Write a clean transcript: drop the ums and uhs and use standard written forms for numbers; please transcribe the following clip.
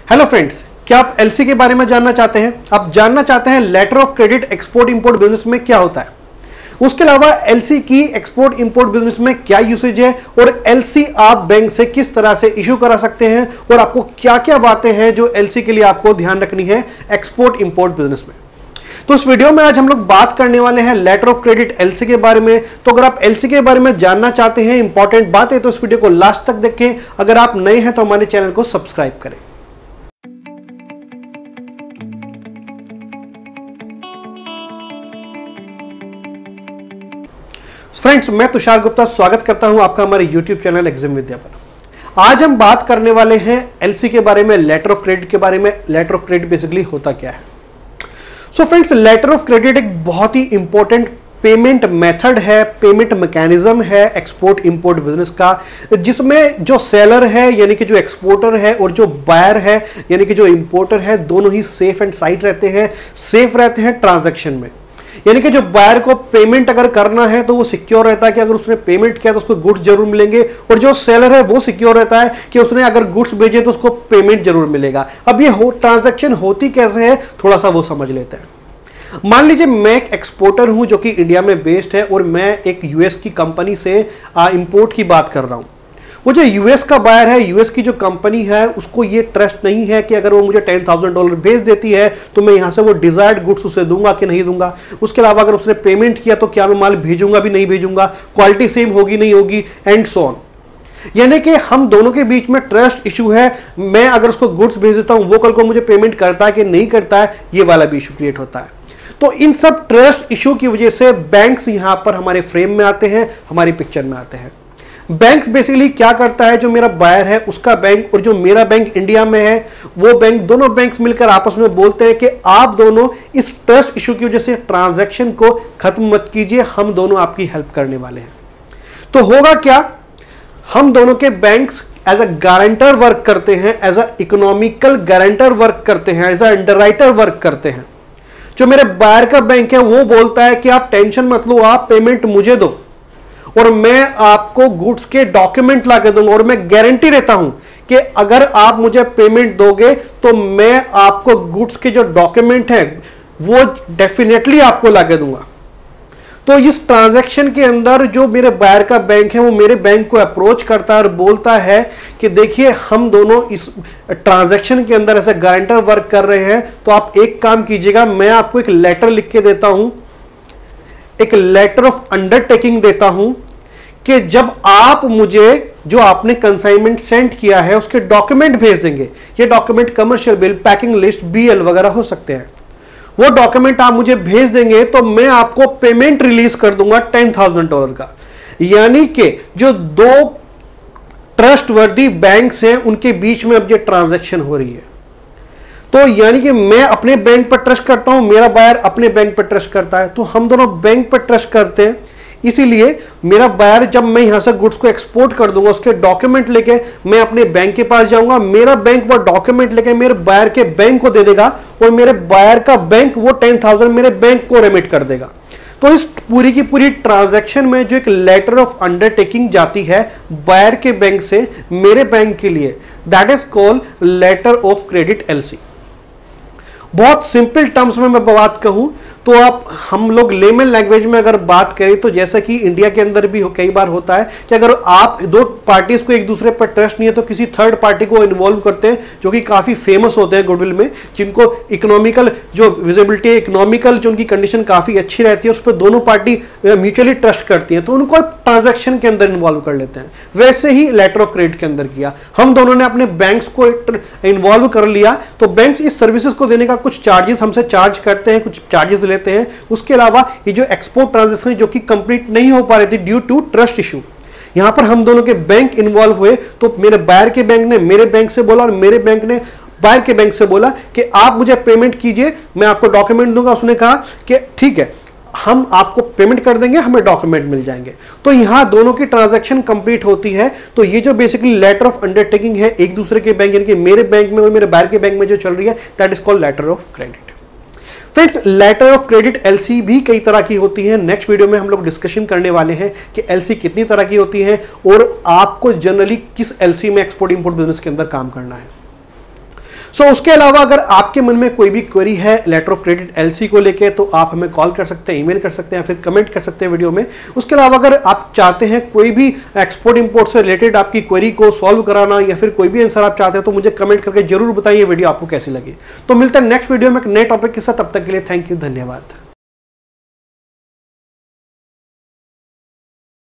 Hello friends, क्या आप LC के बारे में जानना चाहते हैं? आप जानना चाहते हैं letter of credit export import business में क्या होता है, उसके अलावा एलसी की एक्सपोर्ट इंपोर्ट बिजनेस में क्या यूसेज है और एलसी आप बैंक से किस तरह से इश्यू करा सकते हैं और आपको क्या क्या बातें हैं जो एलसी के लिए आपको ध्यान रखनी है एक्सपोर्ट इंपोर्ट बिजनेस में। तो इस वीडियो में आज हम लोग बात करने वाले हैं लेटर ऑफ क्रेडिट एलसी के बारे में। तो अगर आप एलसी के बारे में जानना चाहते हैं इंपॉर्टेंट बातें तो इस वीडियो को लास्ट तक देखें। अगर आप नए हैं तो हमारे चैनल को सब्सक्राइब करें। फ्रेंड्स, मैं तुषार गुप्ता स्वागत करता हूं आपका हमारे YouTube चैनल एग्जाम विद्या पर। आज हम बात करने वाले हैं एलसी के बारे में, लेटर ऑफ क्रेडिट के बारे में। लेटर ऑफ क्रेडिट बेसिकली होता क्या है? So friends, letter of credit एक बहुत ही इंपॉर्टेंट पेमेंट मेथड है, पेमेंट मैकेनिज्म है एक्सपोर्ट इंपोर्ट बिजनेस का, जिसमें जो सेलर है यानी कि जो एक्सपोर्टर है और जो बायर है यानी कि जो इंपोर्टर है, दोनों ही सेफ एंड साइट रहते हैं, सेफ रहते हैं ट्रांजैक्शन में। यानी कि जो बायर को पेमेंट अगर करना है तो वो सिक्योर रहता है कि अगर उसने पेमेंट किया तो उसको गुड्स जरूर मिलेंगे, और जो सेलर है वो सिक्योर रहता है कि उसने अगर गुड्स भेजे तो उसको पेमेंट जरूर मिलेगा। अब ये ट्रांजैक्शन होती कैसे है, थोड़ा सा वो समझ लेते हैं। मान लीजिए मैं एक एक्सपोर्टर हूं जो कि इंडिया में बेस्ड है और मैं एक यूएस की कंपनी से इंपोर्ट की बात कर रहा हूं। वो जो यूएस का बायर है, यूएस की जो कंपनी है, उसको ये ट्रस्ट नहीं है कि अगर वो मुझे $10,000 भेज देती है तो मैं यहां से वो डिजायर्ड गुड्स उसे दूंगा कि नहीं दूंगा। उसके अलावा अगर उसने पेमेंट किया तो क्या मैं माल भेजूंगा भी नहीं भेजूंगा, क्वालिटी सेम होगी नहीं होगी, एंड सो ऑन। यानी कि हम दोनों के बीच में ट्रस्ट इशू है। मैं अगर उसको गुड्स भेज देता हूं, वो कल को मुझे पेमेंट करता है कि नहीं करता है, ये वाला भी इशू क्रिएट होता है। तो इन सब ट्रस्ट इशू की वजह से बैंक्स यहां पर हमारे फ्रेम में आते हैं, हमारी पिक्चर में आते हैं। बैंक्स बेसिकली क्या करता है, जो मेरा बायर है उसका बैंक और जो मेरा बैंक इंडिया में है वो बैंक, दोनों बैंक्स मिलकर आपस में बोलते हैं कि आप दोनों इस ट्रस्ट इशू की वजह से ट्रांजैक्शन को खत्म मत कीजिए, हम दोनों आपकी हेल्प करने वाले हैं। तो होगा क्या, हम दोनों के banks as a guarantor work करते हैं, as a economical guarantor work करते हैं, एज अ अंडरराइटर वर्क करते हैं। जो मेरे बायर का बैंक है वो बोलता है कि आप टेंशन मत लो, आप पेमेंट मुझे दो और मैं आपको गुड्स के डॉक्यूमेंट ला के दूंगा, और मैं गारंटी रहता हूं कि अगर आप मुझे पेमेंट दोगे तो मैं आपको गुड्स के जो डॉक्यूमेंट हैं वो डेफिनेटली आपको ला के दूंगा। तो इस ट्रांजैक्शन के अंदर जो मेरे बायर का बैंक है वो मेरे बैंक को अप्रोच करता है और बोलता है कि देखिए हम दोनों इस ट्रांजैक्शन के अंदर ऐसे गारंटर वर्क कर रहे हैं, तो आप एक काम कीजिएगा, मैं आपको एक लेटर लिख के देता हूं, एक लेटर ऑफ अंडरटेकिंग देता हूं कि जब आप मुझे जो आपने कंसाइनमेंट सेंड किया है उसके डॉक्यूमेंट भेज देंगे। ये document commercial bill, packing list, BL वगैरह हो सकते हैं। वो डॉक्यूमेंट आप मुझे भेज देंगे तो मैं आपको पेमेंट रिलीज कर दूंगा $10,000 का। यानी कि जो दो ट्रस्टवर्दी बैंक्स हैं उनके बीच में अब ये ट्रांजैक्शन हो रही है। तो यानी कि मैं अपने बैंक पर ट्रस्ट करता हूं, मेरा बायर अपने बैंक पर ट्रस्ट करता है, तो हम दोनों बैंक पर ट्रस्ट करते हैं। इसीलिए मेरा बायर, जब मैं यहां से गुड्स को एक्सपोर्ट कर दूंगा उसके डॉक्यूमेंट लेके मैं अपने बैंक के पास जाऊंगा, मेरा बैंक वो डॉक्यूमेंट लेके मेरे बायर के बैंक को दे देगा और मेरे बायर का बैंक वो 10,000 मेरे बैंक को रेमिट कर देगा। तो इस पूरी की पूरी ट्रांजैक्शन में जो एक लेटर ऑफ अंडरटेकिंग जाती है बायर के बैंक से मेरे बैंक के लिए, that is called letter of credit LC. बहुत सिंपल टर्म्स में मैं बात कहूं तो आप, हम लोग लेमन लैंग्वेज में अगर बात करें तो जैसा कि इंडिया के अंदर भी कई बार होता है कि अगर आप दो पार्टीज को एक दूसरे पर ट्रस्ट नहीं है तो किसी थर्ड पार्टी को इन्वॉल्व करते हैं, जो कि काफी फेमस होते हैं गुडविल में, जिनको इकोनॉमिकल जो विजिबिलिटी, इकोनॉमिकल जो उनकी कंडीशन काफी अच्छी रहती है, उस पर दोनों पार्टी म्यूचुअली ट्रस्ट करती हैं, तो उनको ट्रांजैक्शन के अंदर इन्वॉल्व कर लेते हैं। वैसे ही लेटर ऑफ क्रेडिट के अंदर किया, हम दोनों ने अपने बैंक्स को इन्वॉल्व कर लिया, तो बैंक्स इस सर्विसेज को देने का कुछ चार्जेस हमसे चार्ज करते हैं, कुछ चार्जेस लेते हैं। उसके अलावा ये जो एक्सपोर्ट ट्रांजैक्शन जो कि कंप्लीट नहीं हो पा रही थी ड्यू टू ट्रस्ट इशू, यहां पर हम दोनों के बैंक इन्वॉल्व हुए। तो मेरे बायर के बैंक ने मेरे बैंक से बोला और मेरे बैंक ने बायर के बैंक से बोला कि आप मुझे पेमेंट कीजिए, मैं आपको डॉक्यूमेंट दूंगा। उसने कहा कि ठीक है, हम आपको पेमेंट कर देंगे, हमें डॉक्यूमेंट मिल जाएंगे। तो यहां दोनों की ट्रांजैक्शन कंप्लीट होती है। तो ये जो बेसिकली लेटर ऑफ अंडरटेकिंग है एक दूसरे के बैंक, यानी कि मेरे बैंक में और मेरे बायर के बैंक में जो चल रही है, that is called letter of credit. Friends, letter of credit LC भी कई तरह की होती है। नेक्स्ट वीडियो में हम लोग डिस्कशन करने वाले हैं कि एलसी कितनी तरह की होती है और आपको जनरली किस एलसी में एक्सपोर्ट इंपोर्ट बिजनेस के अंदर काम करना है। सो उसके अलावा अगर आपके मन में कोई भी क्वेरी है लेटर ऑफ क्रेडिट एलसी को लेके, तो आप हमें कॉल कर सकते हैं, ईमेल कर सकते हैं, फिर कमेंट कर सकते हैं वीडियो में। उसके अलावा अगर आप चाहते हैं कोई भी एक्सपोर्ट इंपोर्ट से रिलेटेड आपकी क्वेरी को सॉल्व कराना या फिर कोई भी आंसर आप चाहते हैं, तो मुझे कमेंट करके जरूर बताइए वीडियो आपको कैसी लगी। तो मिलता है नेक्स्ट वीडियो में एक नए टॉपिक के साथ, तब तक के लिए थैंक यू, धन्यवाद।